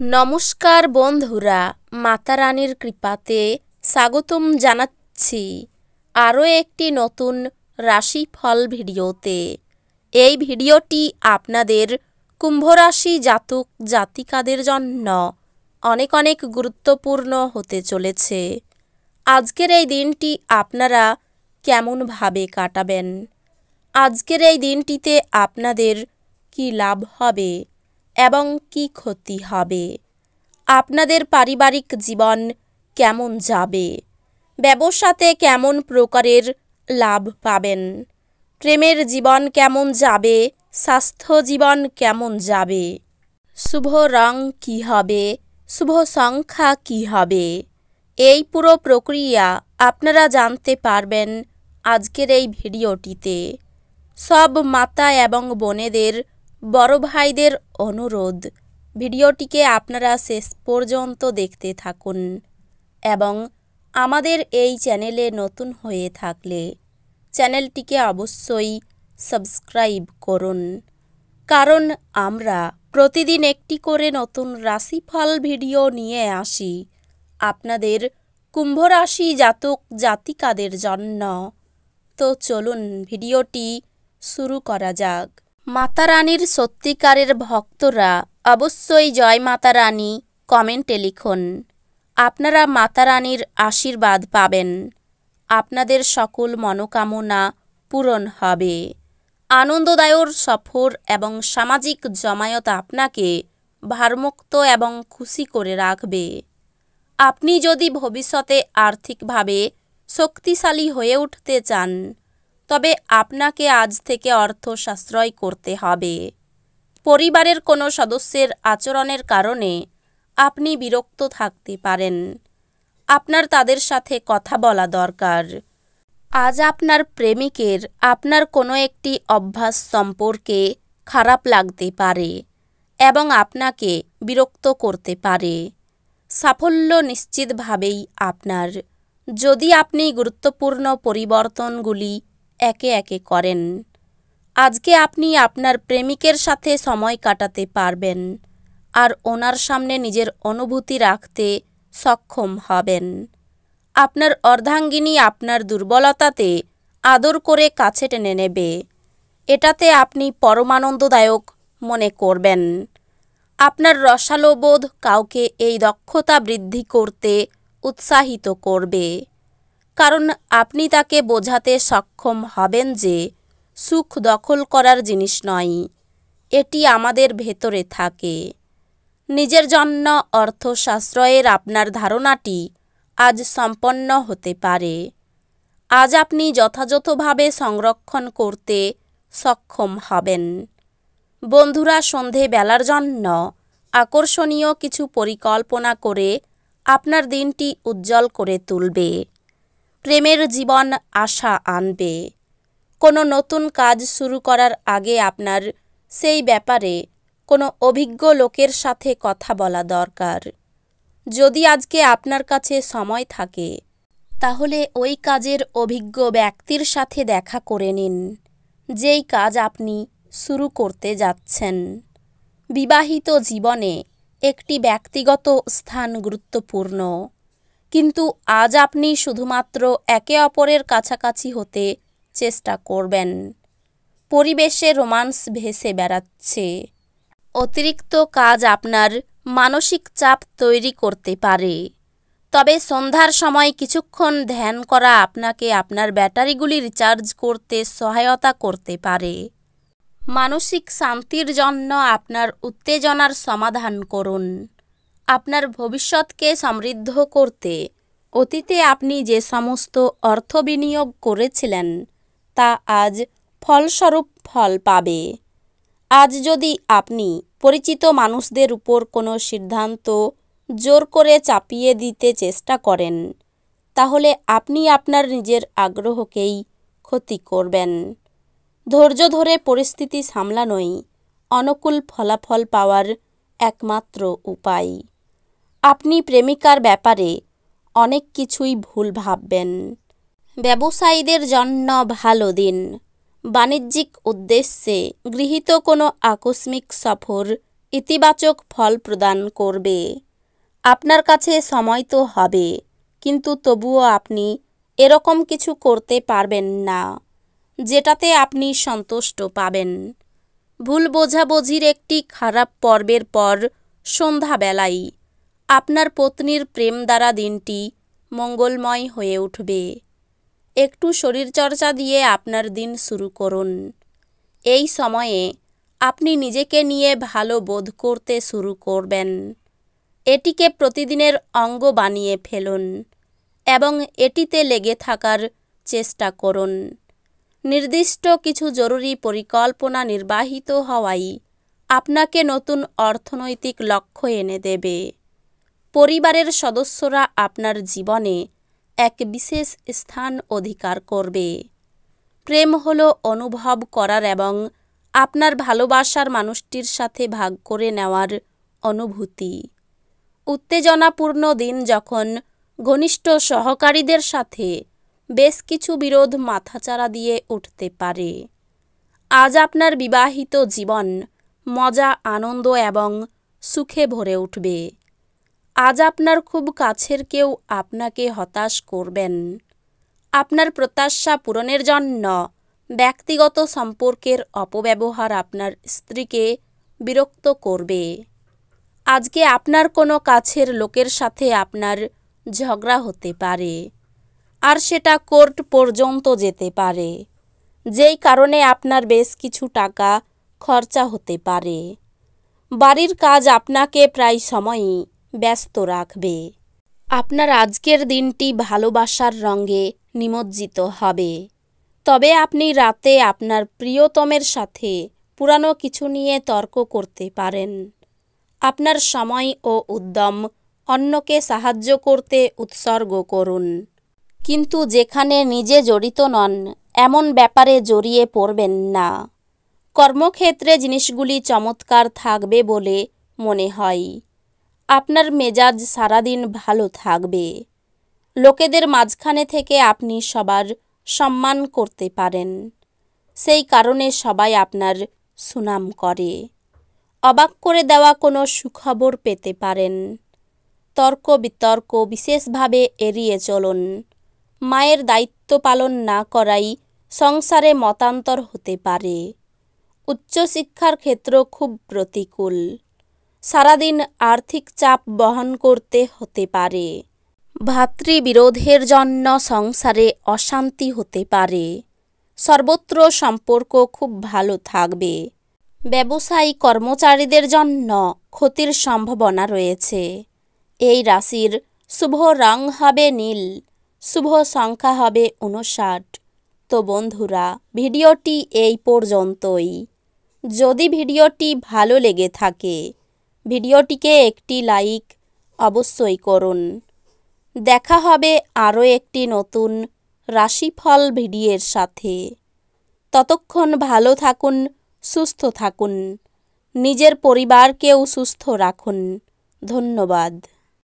নমস্কার বন্ধুরা, মাতা রানীর কৃপাতে স্বাগতম জানাচ্ছি আরও একটি নতুন রাশিফল ভিডিওতে। এই ভিডিওটি আপনাদের কুম্ভ রাশি জাতক জাতিকাদের জন্য অনেক অনেক গুরুত্বপূর্ণ হতে চলেছে। আজকের এই দিনটি আপনারা কেমনভাবে কাটাবেন? আজকের এই দিনটিতে আপনাদের কি লাভ হবে এবং কি ক্ষতি হবে? আপনাদের পারিবারিক জীবন কেমন যাবে? ব্যবসাতে কেমন প্রকারের লাভ পাবেন? প্রেমের জীবন কেমন যাবে? স্বাস্থ্য জীবন কেমন যাবে? শুভ রং কী হবে? শুভ সংখ্যা কী হবে? এই পুরো প্রক্রিয়া আপনারা জানতে পারবেন আজকের এই ভিডিওটিতে। সব মাতা এবং বোনেদের, বড় ভাইদের অনুরোধ, ভিডিওটিকে আপনারা শেষ পর্যন্ত দেখতে থাকুন এবং আমাদের এই চ্যানেলে নতুন হয়ে থাকলে চ্যানেলটিকে অবশ্যই সাবস্ক্রাইব করুন, কারণ আমরা প্রতিদিন একটি করে নতুন রাশিফল ভিডিও নিয়ে আসি আপনাদের কুম্ভ রাশি জাতক জাতিকাদের জন্য। তো চলুন ভিডিওটি শুরু করা যাক। মাতা রানীর সত্যিকারের ভক্তরা অবশ্যই জয় মাতা রানী কমেন্টে লিখুন। আপনারা মাতা রানীর আশীর্বাদ পাবেন। আপনাদের সকল মনোকামনা পূরণ হবে। আনন্দদায়ক সফর এবং সামাজিক জমায়েত আপনাকে ভারমুক্ত এবং খুশি করে রাখবে। আপনি যদি ভবিষ্যতে আর্থিকভাবে শক্তিশালী হয়ে উঠতে চান, তবে আপনাকে আজ থেকে অর্থ সাশ্রয় করতে হবে। পরিবারের কোনো সদস্যের আচরণের কারণে আপনি বিরক্ত থাকতে পারেন। আপনার তাদের সাথে কথা বলা দরকার। আজ আপনার প্রেমিকের আপনার কোনো একটি অভ্যাস সম্পর্কে খারাপ লাগতে পারে এবং আপনাকে বিরক্ত করতে পারে। সাফল্য নিশ্চিতভাবেই আপনার, যদি আপনি গুরুত্বপূর্ণ পরিবর্তনগুলি একে একে করেন। আজকে আপনি আপনার প্রেমিকের সাথে সময় কাটাতে পারবেন আর ওনার সামনে নিজের অনুভূতি রাখতে সক্ষম হবেন। আপনার অর্ধাঙ্গিনী আপনার দুর্বলতাতে আদর করে কাছে টেনে নেবে। এটাতে আপনি পরমানন্দদায়ক মনে করবেন। আপনার রসালো বোধ কাউকে এই দক্ষতা বৃদ্ধি করতে উৎসাহিত করবে, কারণ আপনি তাকে বোঝাতে সক্ষম হবেন যে সুখ দখল করার জিনিস নয়, এটি আমাদের ভেতরে থাকে। নিজের জন্য অর্থ সাশ্রয়ের আপনার ধারণাটি আজ সম্পন্ন হতে পারে। আজ আপনি যথাযথভাবে সংরক্ষণ করতে সক্ষম হবেন। বন্ধুরা সন্ধেবেলার জন্য আকর্ষণীয় কিছু পরিকল্পনা করে আপনার দিনটি উজ্জ্বল করে তুলবে। প্রেমের জীবন আশা আনবে। কোনো নতুন কাজ শুরু করার আগে আপনার সেই ব্যাপারে কোনো অভিজ্ঞ লোকের সাথে কথা বলা দরকার। যদি আজকে আপনার কাছে সময় থাকে, তাহলে ওই কাজের অভিজ্ঞ ব্যক্তির সাথে দেখা করে নিন, যেই কাজ আপনি শুরু করতে যাচ্ছেন। বিবাহিত জীবনে একটি ব্যক্তিগত স্থান গুরুত্বপূর্ণ, কিন্তু আজ আপনি শুধুমাত্র একে অপরের কাছাকাছি হতে চেষ্টা করবেন। পরিবেশে রোমান্স ভেসে বেড়াচ্ছে। অতিরিক্ত কাজ আপনার মানসিক চাপ তৈরি করতে পারে, তবে সন্ধ্যার সময় কিছুক্ষণ ধ্যান করা আপনাকে আপনার ব্যাটারিগুলি রিচার্জ করতে সহায়তা করতে পারে। মানসিক শান্তির জন্য আপনার উত্তেজনার সমাধান করুন। আপনার ভবিষ্যৎকে সমৃদ্ধ করতে অতীতে আপনি যে সমস্ত অর্থ বিনিয়োগ করেছিলেন, তা আজ ফলস্বরূপ ফল পাবে। আজ যদি আপনি পরিচিত মানুষদের উপর কোনো সিদ্ধান্ত জোর করে চাপিয়ে দিতে চেষ্টা করেন, তাহলে আপনি আপনার নিজের আগ্রহকেই ক্ষতি করবেন। ধৈর্য ধরে পরিস্থিতি সামলানোই অনুকূল ফলাফল পাওয়ার একমাত্র উপায়। আপনি প্রেমিকার ব্যাপারে অনেক কিছুই ভুল ভাববেন। ব্যবসায়ীদের জন্য ভালো দিন। বাণিজ্যিক উদ্দেশ্যে গৃহীত কোনো আকস্মিক সফর ইতিবাচক ফল প্রদান করবে। আপনার কাছে সময় তো হবে, কিন্তু তবুও আপনি এরকম কিছু করতে পারবেন না যেটাতে আপনি সন্তুষ্ট পাবেন। ভুল বোঝাবুঝির একটি খারাপ পর্বের পর সন্ধ্যাবেলায় আপনার পত্নীর প্রেম দ্বারা দিনটি মঙ্গলময় হয়ে উঠবে। একটু শরীরচর্চা দিয়ে আপনার দিন শুরু করুন। এই সময়ে আপনি নিজেকে নিয়ে ভালো বোধ করতে শুরু করবেন। এটিকে প্রতিদিনের অঙ্গ বানিয়ে ফেলুন এবং এটিতে লেগে থাকার চেষ্টা করুন। নির্দিষ্ট কিছু জরুরি পরিকল্পনা নির্বাহিত হওয়াই আপনাকে নতুন অর্থনৈতিক লক্ষ্য এনে দেবে। পরিবারের সদস্যরা আপনার জীবনে এক বিশেষ স্থান অধিকার করবে। প্রেম হলো অনুভব করার এবং আপনার ভালোবাসার মানুষটির সাথে ভাগ করে নেওয়ার অনুভূতি। উত্তেজনাপূর্ণ দিন যখন ঘনিষ্ঠ সহকারীদের সাথে বেশ কিছু বিরোধ মাথাচাড়া দিয়ে উঠতে পারে। আজ আপনার বিবাহিত জীবন মজা, আনন্দ এবং সুখে ভরে উঠবে। আজ আপনার খুব কাছের কেউ আপনাকে হতাশ করবেন। আপনার প্রত্যাশা পূরণের জন্য ব্যক্তিগত সম্পর্কের অপব্যবহার আপনার স্ত্রীকে বিরক্ত করবে। আজকে আপনার কোনো কাছের লোকের সাথে আপনার ঝগড়া হতে পারে, আর সেটা কোর্ট পর্যন্ত যেতে পারে, যেই কারণে আপনার বেশ কিছু টাকা খরচা হতে পারে। বাড়ির কাজ আপনাকে প্রায় সময়ই ব্যস্ত রাখবে। আপনার আজকের দিনটি ভালোবাসার রঙে নিমজ্জিত হবে, তবে আপনি রাতে আপনার প্রিয়তমের সাথে পুরানো কিছু নিয়ে তর্ক করতে পারেন। আপনার সময় ও উদ্যম অন্যকে সাহায্য করতে উৎসর্গ করুন, কিন্তু যেখানে নিজে জড়িত নন এমন ব্যাপারে জড়িয়ে পড়বেন না। কর্মক্ষেত্রে জিনিসগুলি চমৎকার থাকবে বলে মনে হয়। আপনার মেজাজ সারাদিন ভালো থাকবে। লোকেদের মাঝখানে থেকে আপনি সবার সম্মান করতে পারেন, সেই কারণে সবাই আপনার সুনাম করে। অবাক করে দেওয়া কোনো সুখবর পেতে পারেন। তর্ক বিতর্ক বিশেষভাবে এড়িয়ে চলুন। মায়ের দায়িত্ব পালন না করাই সংসারে মতান্তর হতে পারে। উচ্চশিক্ষার ক্ষেত্র খুব প্রতিকূল। সারাদিন আর্থিক চাপ বহন করতে হতে পারে। ভাতৃবিরোধের জন্য সংসারে অশান্তি হতে পারে। সর্বত্র সম্পর্ক খুব ভালো থাকবে। ব্যবসায়ী কর্মচারীদের জন্য ক্ষতির সম্ভাবনা রয়েছে। এই রাশির শুভ রং হবে নীল, শুভ সংখ্যা হবে 59। তো বন্ধুরা, ভিডিওটি এই পর্যন্তই। যদি ভিডিওটি ভালো লেগে থাকে ভিডিওটিকে একটি লাইক অবশ্যই করুন। দেখা হবে আরও একটি নতুন রাশিফল ভিডিওর সাথে। ততক্ষণ ভালো থাকুন, সুস্থ থাকুন, নিজের পরিবারকেও সুস্থ রাখুন। ধন্যবাদ।